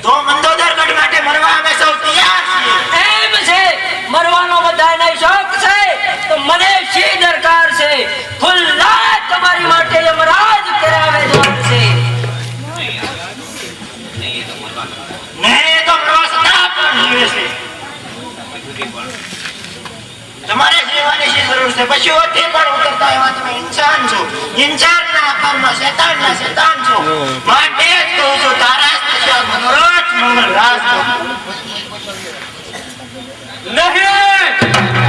તો મંદોદર ગઢ માટે મરવા અમે સૌ તૈયાર છીએ. એમ છે, મરવાનો બધાને શોખ છે, તો મને શી દરકાર છે? ખુલ્લા તમારી માટે યમરાજ કરાવે જવાનું છે. ને તો મરવા સદા પણ જીવે છે. તમારે જીવવાની શી જરૂર છે? પશુઓથી પણ ઉતરતા એવા તમે ઇન્સાન છો. ઇન્સાનના આકારમાં શેતાન છો. માટે જ કહું છું, તારા મનોરથ મંગળ રાજ નહીં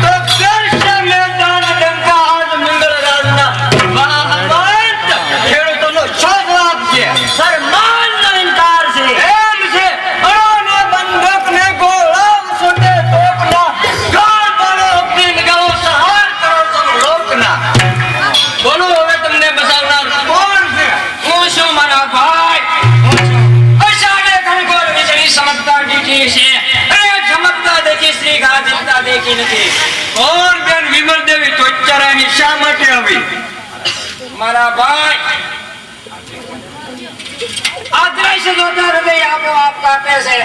તો કરશે મેદાન ડંકા આજ મંગળ રાજના મહામંત ખેડૂતોનો શોખ આપશે. સન્માનનો ઇનકાર છે. એમ છે, અણોને બંદૂકને ગોળા છૂટે તોપના ગાળ પાડો અપીલ ગાઓ સહાર કરો સૌ લોકના. બોલો હવે તમને બસાવનાર કોણ છે? હું છું મારા ભાઈ. સમજતા દીધી છે અરે ચમકતા દેખી શ્રી ગાજિલતા દેખી નથી. કોણ બેન વિમલ દેવી તોચ્ચારાની શા માટે આવી? મારા ભાઈ આદ્રશ્ય જોતા હૃદય આપો આપ કાપે છે.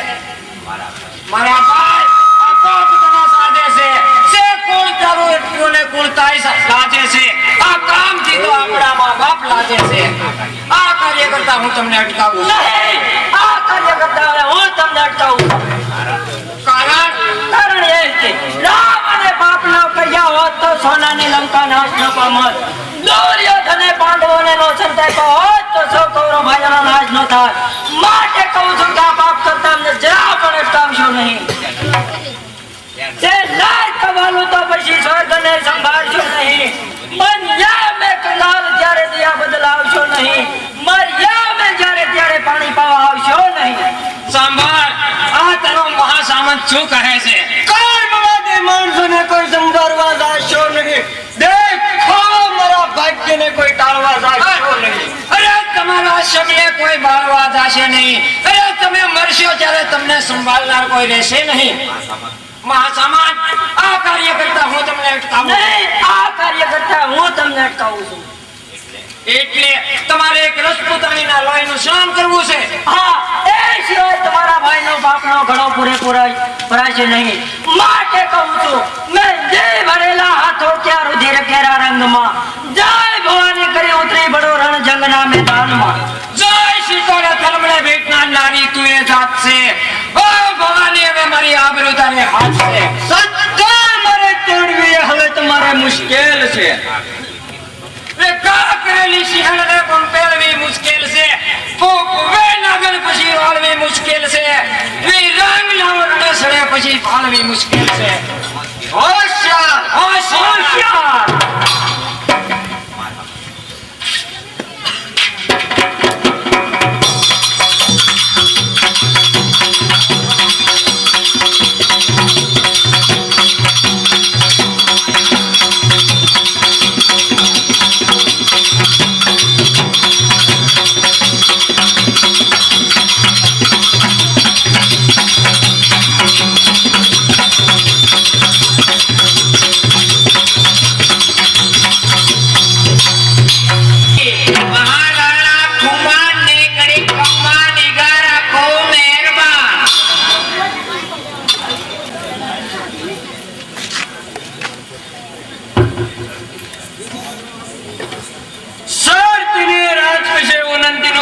મારા ભાઈ આપો પોતાના સાધે છે કોણ તારું એટલું ને કોણ તાઈ લાજે છે. આ કામથી તો આપણા મા બાપ લાજે છે. આ કાર્ય કરતા હું તમને અટકાવું નહીં. આ કાર્ય કરતા હું તમને અટકાવું. કારણ એ છે રામ અને પાપનો કર્યા હોત તો સોનાની લંકા નાશ ન પામત. દુર્યોધને પાંડવોને નો સંતાપ્યો હોત તો સૌ કૌરવ ભાઈઓનો નાશ ન થાય. માટે કહું છું કે આ પાપ કરતા અમને જરા પણ અટકાવશો નહીં. જે નાશ કવાલું તો પછી સ્વર્ગને સંભાળશો નહીં. મર્યા મેં કંગાલ ત્યારે દિયા બદલાવશો નહીં. મર્યા મેં જ્યારે ત્યારે પાણી પાવા આવશો નહીં. સાંભળ, આ તારો મહાસામંત શું કહે છે? કર્મવાદી માણસોને કોઈ સંભાળવા જાશો નહીં. દેખો મારા ભાગ્યને કોઈ ટાળવા જાશો નહીં. અરે તમારા શબ્દને કોઈ બાળવા જાશે નહીં. અરે તમે મરશો ત્યારે તમને સંભાળનાર કોઈ રહેશે નહીં. મહાસામંત, આ કાર્ય કરતા હું તમને અટકાવું નહીં. આ કાર્ય કરતા હું તમને અટકાવું છું. એટલે તમારે એક રસપૂતાણીના લોહીનું સ્નાન કરવું છે. હા, એ સિવાય તમારા ભાઈનો બાપનો ઘણો પૂરેપૂરો ભરાશે નહીં. માટે કહું છું, મેં જે ભરેલા હાથો ક્યાં રુધિર કેરા રંગમાં. જય ભવાની કરી ઉતરી બડો રણ જંગના મેદાનમાં. જય શીતોળે થલમણે ભેટનાર નારી તું એ જાત છે. ઓ ભવાની, હવે મારી આબરૂ તારે હાથ છે. સત્તા મારે તોડવી હવે તમારે મુશ્કેલ છે. કરેલી સિંહણને પણ પહેરવી મુશ્કેલ છે. ફૂકવે નાગર પછી વાળવી મુશ્કેલ છે. રંગ લાવરને સડે પછી પાળવી મુશ્કેલ છે. હોશિયાર હોશિયાર.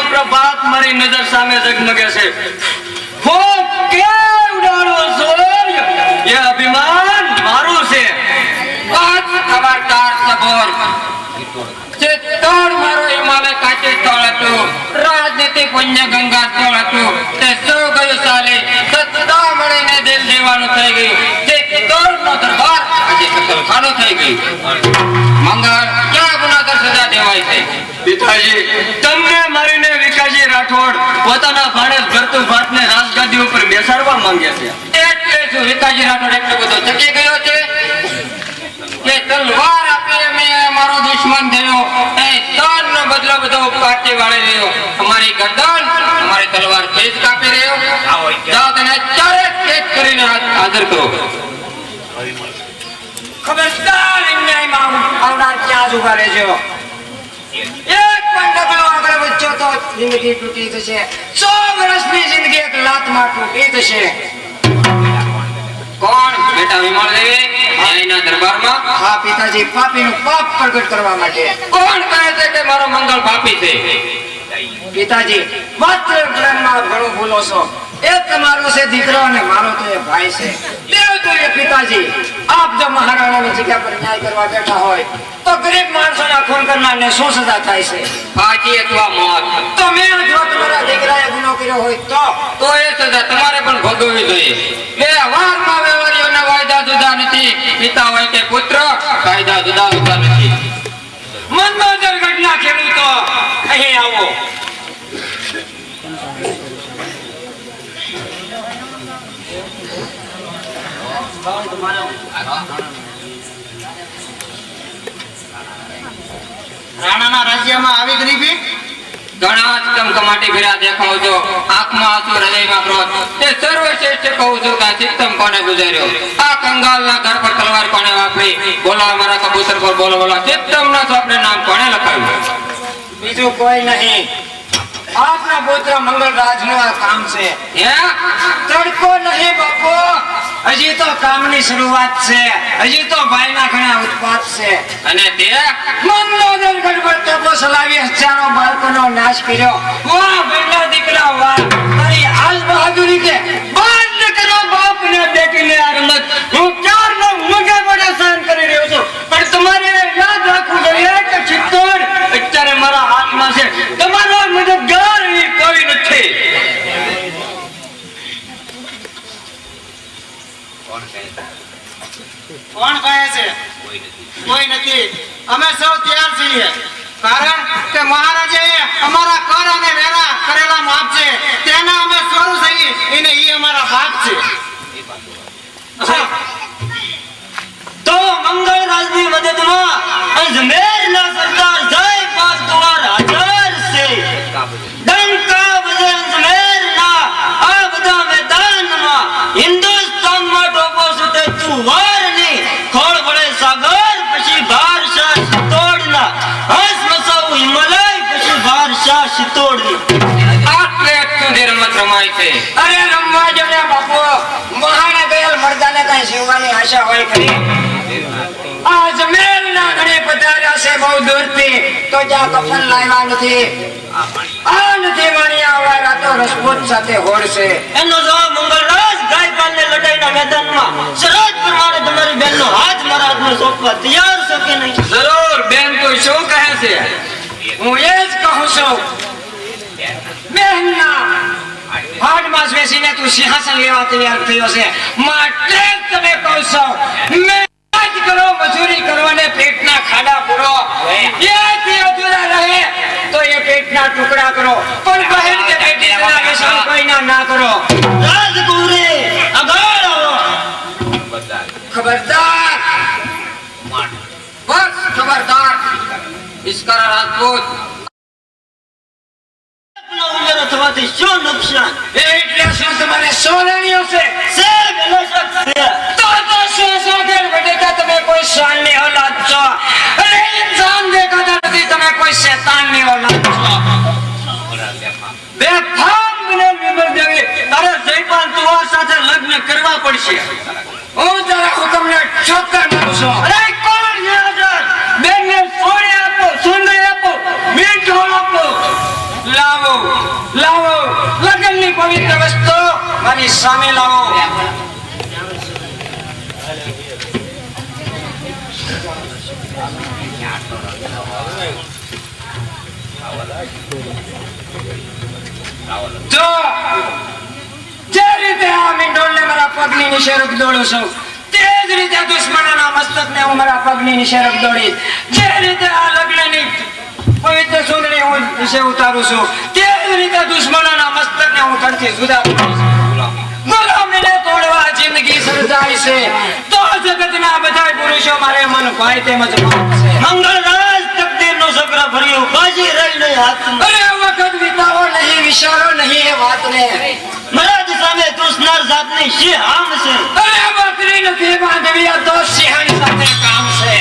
પ્રભાત મારી નજર સામે ઝગમગે છે. હું કેવડાનો સૂર્ય એ અભિમાન મારું છે. આજ ખબરદાર સબોર જે તળ મારો હિમાલય કાચે તળ હતું. રાજનીતિ પુણ્ય ગંગા તળ હતું. તે સૌ ગયું ચાલે સત્તા મળીને દિલ દેવાનું થઈ ગયું. જે તળનો દરબાર આજે કતલખાનો થઈ ગયું. મંગળ ક્યાં ગુનાકાર સજા દેવાય છે? પિતાજી, તમને મારીને વિકાસજી રાઠોડ પોતાના ભાણેજ ભરતું ભાતને રાજગાદી ઉપર બેસાડવા માંગે છે. એટલે શું વિકાસજી રાઠોડ એટલો બધો ચકી ગયો છે કે તલવાર આપી મેં મારો દુશ્મન થયો. એ તનનો બદલો બધો પાટી વાળી રહ્યો. અમારી ગરદન અમારી તલવાર તેજ કાપી રહ્યો. જાઓ તેને ચારે કેદ કરીને હાજર કરો. ખબરદાર અન્યાયમાં આવનાર ક્યાં જ ઉભા રહેજો. એક પણ ડગલો આગળ વધ્યો તો જિંદગી તૂટી જશે, 100 વર્ષની જિંદગી એક લાતમાં તૂટી જશે. કોણ બેટા વિમળ દેવી ન્યાયના દરબારમાં? હા પિતાજી, પાપીનું પાપ પ્રગટ કરવા માટે. કોણ કહે છે કે મારો મંગળ પાપી છે? પિતાજી, માત્ર જ્ઞાનમાં ઘણો ભૂલો છો. એક તમારો છે દીકરો અને મારો તો એ ભાઈ છે. દેવ તો એ પિતાજી, આપ જો મહારાણાની જગ્યા પર ન્યાય કરવા બેઠા હોય તો ગરીબ માણસોના ખૂન કરનારને શું સજા થાય છે? ફાંસી અથવા મોત. તો મેં જો તમારા દીકરાએ ગુનો કર્યો હોય તો એ સજા તમારે પણ ભોગવવી જોઈએ. બે વારમાં વ્યવહારીઓના વાયદા જુદા નથી. પિતા હોય કે પુત્ર, કાયદા જુદા જુદા નથી. મનમોહન ઘટના ખેડૂતો અહીં આવો. રાણાના રાજ્યમાં આવી ગરીબી ઘણા જ કમકમાટી ભર્યા દેખાવ છો. આંખમાં આંસુ, હૃદયમાં ક્રોધ. તે સર્વશ્રેષ્ઠ કહું છું કે આ સિસ્ટમ કોને ગુજાર્યો? આ કંગાલના ઘર પર તલવાર કોને વાપરી? બોલા મારા કબૂતર પર બોલો બોલો. સિસ્ટમના સ્વપ્ને નામ કોને લખાવ્યું? બીજું કોઈ નહીં, આપના પુત્ર મંગળરાજનું આ કામ છે. હે? તડકો નહીં બાપુ, હજી તો કામની શરૂઆત છે. હજી તો ભાઈના ઘણા ઉત્પાત છે. અને તે મંગળોદર ગઢ પર તપો ચલાવી હજારો બાળકોનો નાશ કર્યો. વાહ બેટા દીકરા વાહ, તારી આજ બહાદુરી કે બાદ ન કરો બાપને બેટીને આ રમત. હું ક્યારનો મુગે મોઢે સહન કરી રહ્યો છું, પણ તમારે યાદ રાખવું જોઈએ કે ચિત્તોડ અત્યારે મારા હાથમાં છે. તમારો મદદગાર અહીં કોઈ નથી. કોણ કહે છે? કોઈ નથી. અમે સૌ તૈયાર છીએ, કારણ કે મહારાજે અમારા કર અને વેરા કરેલા માપ છે, તેના અમે સ્વરૂપ છીએ અને ઈ અમારા બાપ છે. તો મંગળરાજની મદદમાં અજમેરના સરદાર જયપાલ કુંવર હાજર છે. ડંકા બજે અજમેરના આ બધા મેદાનમાં. હિન્દુસ્તાનમાં ટોપો સુતે તું વારની, ખોળ વડે સાગર પછી ભારશાહ સિત્તોડના, હસ મસાવું હિમાલય પછી ભારશાહ સિત્તોડની. આટલે સુધી રમત રમાય છે. અરે રમવા જો ને બાપુ, મહાને ગયેલ મરદાને કઈ જીવવાની આશા હોય ખરી? આ જમેલના ઘરે પધાર્યા છે બહુ દૂરથી, તો જ્યાં કફન લાવ્યા નથી. આ નથી વાણિયા વાળા તો રસપૂત સાથે હોડશે. એનો જવાબ મંગળરાજ ગાયપાલને લડાઈના મેદાનમાં શરત પ્રમાણે તમારી બહેનનો હાથ મારા હાથમાં સોંપવા તૈયાર છો કે નહીં? જરૂર. બેન તો શું કહે છે? હું એ જ કહું છું, બહેનના હાડમાં બેસીને તું સિંહાસન લેવા તૈયાર થયો છે, માટે જ તમે કહું છો મહેનત કરો, મજૂરી કરો અને પેટના ખાડા પૂરો. એથી અધૂરા રહે તો એ પેટના ટુકડા કરો, પણ બહેન કે બેટી તેના વ્યસન કોઈના ના કરો. રાજકુંવરે આગળ આવો. ખબરદાર, બસ ખબરદાર. ઇસ્કરા રાજપૂત આપનો ઉમેરો થવાથી શું નુકસાન? એટલે શું તમારે સોનાણીઓ છે? છે બેલશક છે. તો સોગેર બેટા તમે કોઈ શાનની ઓલાદ છો, અને ઇન્સાન દેખાતા નથી, તમે કોઈ શૈતાનની ઓલાદ છો. બેફામ બને વિમલ દેવી, તારે જયપાલ કુંવર સાથે લગ્ન કરવા પડશે. હું તારા હુકમને ઠોકર મારું છું. અરે કોણ છે હાજર? બેનને સોળી આપો, સુંદરી આપો, મીઠો આપો. લાવો લાવો, લગ્નની પવિત્ર વસ્તુ મારી સામે લાવો. જો જે રીતે આ મીંડોળને મારા પગની નીચે રગદોળું છું, તે જ રીતે દુશ્મનોના મસ્તકને હું મારા પગની નીચે રગદોળીશ. જે રીતે આ લગ્નની પવિત્ર સુંદરી હું નીચે ઉતારું છું, તે જ રીતે દુશ્મનોના મસ્તકને હું ધરતી જુદા કરીશ. ગુલામીને તોડવા જિંદગી સર્જાય છે, તો જગતના બધા પુરુષો મારે મન ભાઈ તેમજ માનશે. મંગળરાજ તકદીરનો સકરા ભર્યો બાજી રહી નહીં હાથમાં. અરે વખત વિતાવો નહીં, વિચારો નહીં એ વાતને. મહારાજ સામે દુશ્મન જાતની શી હામ છે. અરે બકરી નથી બાંધવી, આ તો સિંહણ સાથે કામ છે.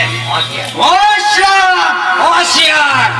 હોશિયાર હોશિયાર.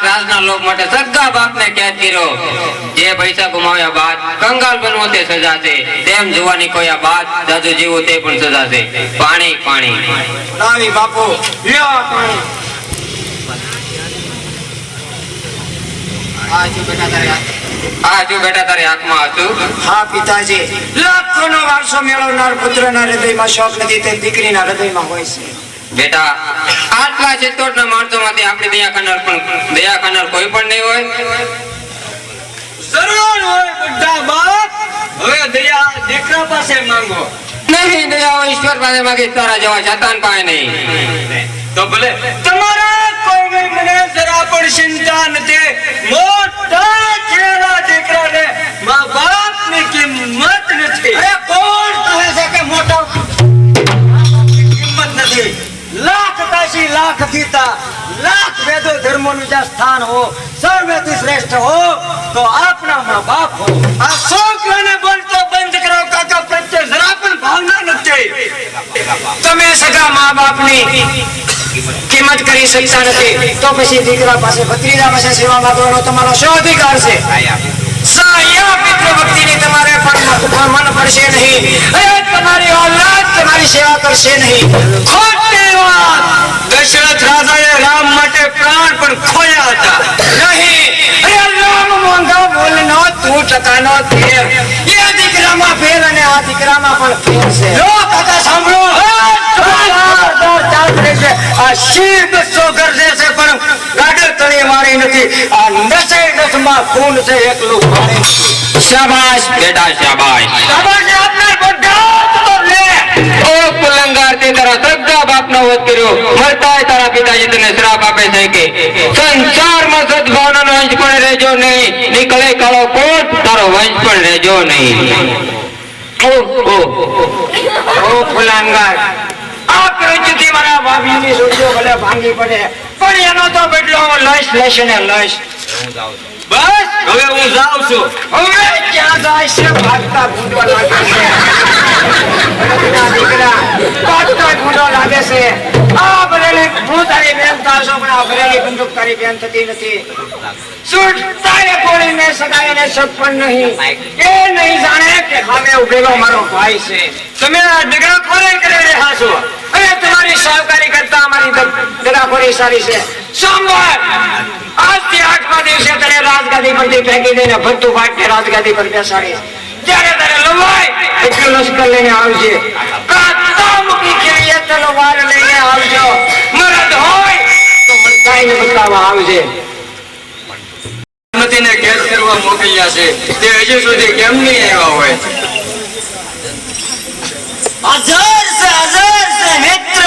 રાજના લોક માટે સગા બાપને કેદ કર્યો. જે પૈસા ગુમાવ્યા બાદ કંગાલ બનવો તે સજા છે, તેમ જોવાની કોયા બાદ જાજુ જીવવું તે પણ સજા છે. પાણી પાણી લાવી બાપુ, લ્યો આ પાણી. આ જો બેટા તારી આંખમાં હતું. હા પિતાજી, લાખોનો વારસો મેળવનાર પુત્રના હૃદયમાં શોખ નથી તે દીકરીના હૃદયમાં હોય છે. બેટા આટલા ચિત્તોડના માણસોમાંથી આપણે દયા કરનાર કોઈ પણ નહીં હોય. જરૂર હોય બુઢા બાપ. હવે દયા દીકરા પાસે માંગો. નહીં, દયા હોય ઈશ્વર પાસે માંગી, તારા જેવા શતાન પાસે નહીં. તો ભલે તમારા કોઈ મને જરા પણ ચિંતા નથી. મોટા છેલા દીકરાને મા બાપની કિંમત નથી. અરે કોણ કહે છે કે મોટો કિંમત નથી. લાખ કાશી લાખ ગીતા લાખ વેદો ધર્મોનું જ્યાં સ્થાન હો, સર્વેથી શ્રેષ્ઠ હો તો આપણા મા બાપ હો. આ છોકરાને બોલતો બંધ કરો. કાકા પ્રત્યે જરા પણ ભાવના નથી. તમે સગા મા બાપની કિંમત કરી શકતા નથી તો પછી દીકરા પાસે ભત્રીજા પાસે સેવા માંગવાનો તમારો શું અધિકાર છે? સાયા પિતૃ ભક્તિની તમારે પણ મન પડશે નહીં. અરે તમારી ઓલાદ તમારી સેવા કરશે નહીં. ખોટી વાત. દશરથ રાજાએ રામ માટે પ્રાણ પણ ખોયા હતા. નહીં. અરે રામ મોંઘા બોલનો તું ટકાનો તેર. એ દીકરામાં ફેર અને આ દીકરામાં પણ ફેર છે. લો કાકા સાંભળો. આ શિવ બસો ગરજે છે પણ ગાડર તળી મારી નથી. આ નસે નસમાં ખૂન છે એકલું પાણી. શાબાશ બેટા શાબાશ. શાબાશ આપને બધા તો લે. ઓ કુલંગાર, તે તારા સગા બાપનો વધ કર્યો, મરતાય તારા પિતાજી તને શ્રાપ આપે છે કે સંસારમાં સદભાવનાનો વંશ પણ રહેજો નહીં, નીકળે કાળો કોટ તારો વંશ પણ રહેજો નહીં. ઓ ફુલાંગાર, આ પ્રવૃત્તિ મારા ભાભીની સુડીઓ ભલે ભાંગી પડે પણ એનો તો બદલો હું લઈશ લઈશ ને લઈશ. બસ હવે હું જાઉં છું. હવે ક્યાં જાય છે? ભાગતા ભૂંડો લાગે છે. ના દીકરા ભાગતા ભૂંડો લાગે છે. આ ભરેલી હું તારી બેન થાશો પણ આ ભરેલી બંદૂક તારી બેન થતી નથી. છૂટતાએ કોળીને સગાઈને શક પણ નહીં. એ નહીં જાણે કે સામે ઉભેલો મારો ભાઈ છે. તમે આ દગાખોરી કરી રહ્યા છો. અરે તમારી સહકારી કરતા અમારી દગાખોરી સારી છે. સોમવાર આજથી 8મા દિવસે તને રાજગાદી પરથી ફેંકી દઈને ભત્તુ ફાટને રાજગાદી પર બેસાડી. જ્યારે તને લવાય એટલું લશ્કર લઈને આવજે. કાતા મૂકી ખેલીએ તલવાર લઈને આવજો. મરદ હોય તો મનકાઈને બતાવવા આવજે. મતીને કેદ કરવા મોકલ્યા છે તે હજી સુધી કેમ નહીં આવ્યા હોય? હજાર છે મિત્ર.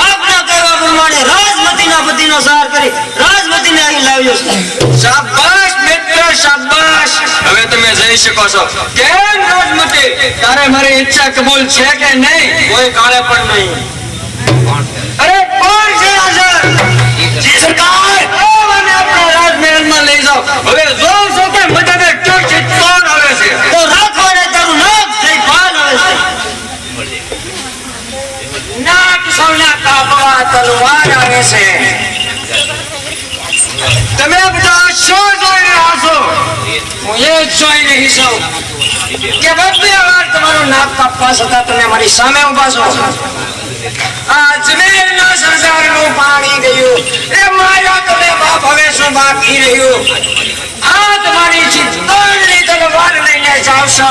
આપના કહેવા પ્રમાણે રાજમતીના પતિનો સાર કરી રાજમતીને અહીં લાવ્યો છે. શાબાશ મિત્ર શાબાશ. હવે તમે જઈ શકો છો. કેમ રાજમતી, તારે મારી ઈચ્છા કબૂલ છે કે નહીં? કોઈ કાળે પણ નહીં. અરે કોણ છે હાજર? જી સરકાર. મને આપણા રાજમહેલમાં લઈ જાઓ. હવે જોઉં છું કે મદદે ચોચિત કોણ આવે છે. તો રાખવાને તારું નાક થઈ પાલ આવે છે. નાક સૌના કાપવા તલવાર આવે છે. તમે બધા શું જોઈ રહ્યા છો? હું એ જ જોઈ રહી છું કે બધી વાર તમારું નાક કાપવા છતાં તમે મારી સામે ઉભા છો. આ જમીનના સરદારનું પાણી ગયું એ માયા તમે બાપ હવે શું બાકી રહ્યું? આ તમારી ચિત્તોડની તલવાર લઈને જાવ છો.